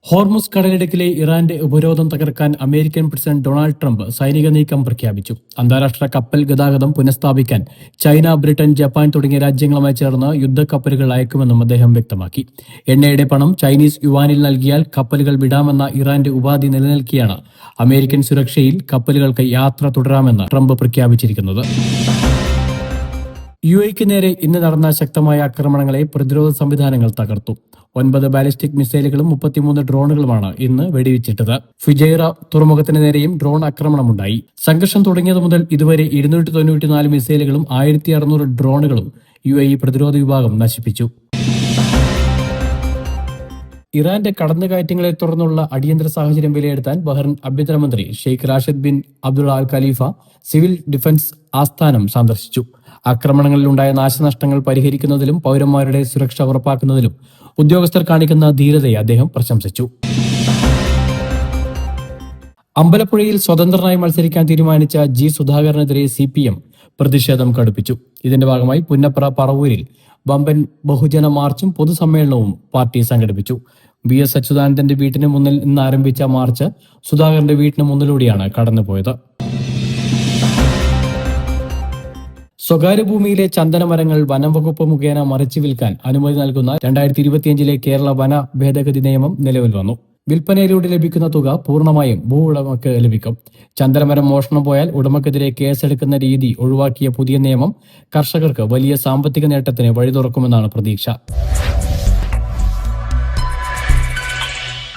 Hormuz കടലിടുക്കിലെ ഇറാന്റെ ഉപരോധം തകർക്കാൻ അമേരിക്കൻ പ്രസിഡന്റ് ഡൊണാൾഡ് ട്രംപ് സൈനിക നീക്കം പ്രഖ്യാപിച്ചു. അന്താരാഷ്ട്ര കപ്പൽ ഗതാഗതം പുനഃസ്ഥാപിക്കാൻ ചൈന, ബ്രിട്ടൻ, ജപ്പാൻ തുടങ്ങിയ രാജ്യങ്ങളുമായി ചേർന്ന് യുദ്ധക്കപ്പലുകൾ അയക്കുമെന്നും അദ്ദേഹം വ്യക്തമാക്കി. എണ്ണയുടെ പണം ചൈനീസ് യുവാനിൽ നൽകിയാൽ കപ്പലുകൾ വിടാമെന്ന ഇറാന്റെ ഉപാധി നിലനിൽക്കെയാണ് അമേരിക്കൻ സുരക്ഷയിൽ കപ്പലുകൾക്ക് യാത്ര തുടരാമെന്ന് ട്രംപ് പ്രഖ്യാപിച്ചിരിക്കുന്നത്. യുഎഇക്ക് നേരെ ഇന്ന് നടന്ന ശക്തമായ ആക്രമണങ്ങളെ പ്രതിരോധ സംവിധാനങ്ങൾ തകർത്തു. 9 ബാലിസ്റ്റിക് മിസൈലുകളും 33 ഡ്രോണുകളുമാണ് ഇന്ന് വെടിവെച്ചിട്ടത്. ഫുജൈറ തുറമുഖത്തിന് നേരെയും ഡ്രോൺ ആക്രമണമുണ്ടായി. സംഘർഷം തുടങ്ങിയത് മുതൽ ഇതുവരെ 294 മിസൈലുകളും 1600 ഡ്രോണുകളും യുഎഇ പ്രതിരോധ വിഭാഗം നശിപ്പിച്ചു. ഇറാന്റെ കടന്നുകയറ്റങ്ങളെ തുടർന്നുള്ള അടിയന്തര സാഹചര്യം വിലയിരുത്താൻ ബഹ്റൈൻ ആഭ്യന്തരമന്ത്രി ഷെയ്ഖ് റാഷിദ് ബിൻ അബ്ദുള്ള അൽ ഖലീഫ സിവിൽ ഡിഫൻസ് ആസ്ഥാനം സന്ദർശിച്ചു. ആക്രമണങ്ങളിലുണ്ടായ നാശനഷ്ടങ്ങൾ പരിഹരിക്കുന്നതിലും പൗരന്മാരുടെ സുരക്ഷ ഉറപ്പാക്കുന്നതിലും ഉദ്യോഗസ്ഥർ കാണിക്കുന്ന ധീരതയെ അദ്ദേഹം പ്രശംസിച്ചു. അമ്പലപ്പുഴയിൽ സ്വതന്ത്രനായി മത്സരിക്കാൻ തീരുമാനിച്ച ജി സുധാകരനെതിരെ CPM പ്രതിഷേധം കടുപ്പിച്ചു. ഇതിന്റെ ഭാഗമായി പുന്നപ്ര പറവൂരിൽ വമ്പൻ ബഹുജന മാർച്ചും പൊതുസമ്മേളനവും പാർട്ടി സംഘടിപ്പിച്ചു. VS അച്യുതാനന്ദന്റെ വീട്ടിന് മുന്നിൽ നിന്ന് ആരംഭിച്ച മാർച്ച് സുധാകരന്റെ വീട്ടിന് മുന്നിലൂടെയാണ് കടന്നുപോയത്. സ്വകാര്യ ഭൂമിയിലെ ചന്ദനമരങ്ങൾ വനം വകുപ്പ് മുഖേന മറിച്ചു വിൽക്കാൻ അനുമതി നൽകുന്ന 2025 കേരള വന ഭേദഗതി നിയമം നിലവിൽ വന്നു. വിൽപ്പനയിലൂടെ ലഭിക്കുന്ന തുക പൂർണ്ണമായും ഭൂ ഉടമയ്ക്ക് ലഭിക്കും. ചന്ദനമരം മോഷണം പോയാൽ ഉടമയ്ക്കെതിരെ കേസെടുക്കുന്ന രീതി ഒഴിവാക്കിയ പുതിയ നിയമം കർഷകർക്ക് വലിയ സാമ്പത്തിക നേട്ടത്തിന് വഴി തുറക്കുമെന്നാണ് പ്രതീക്ഷ.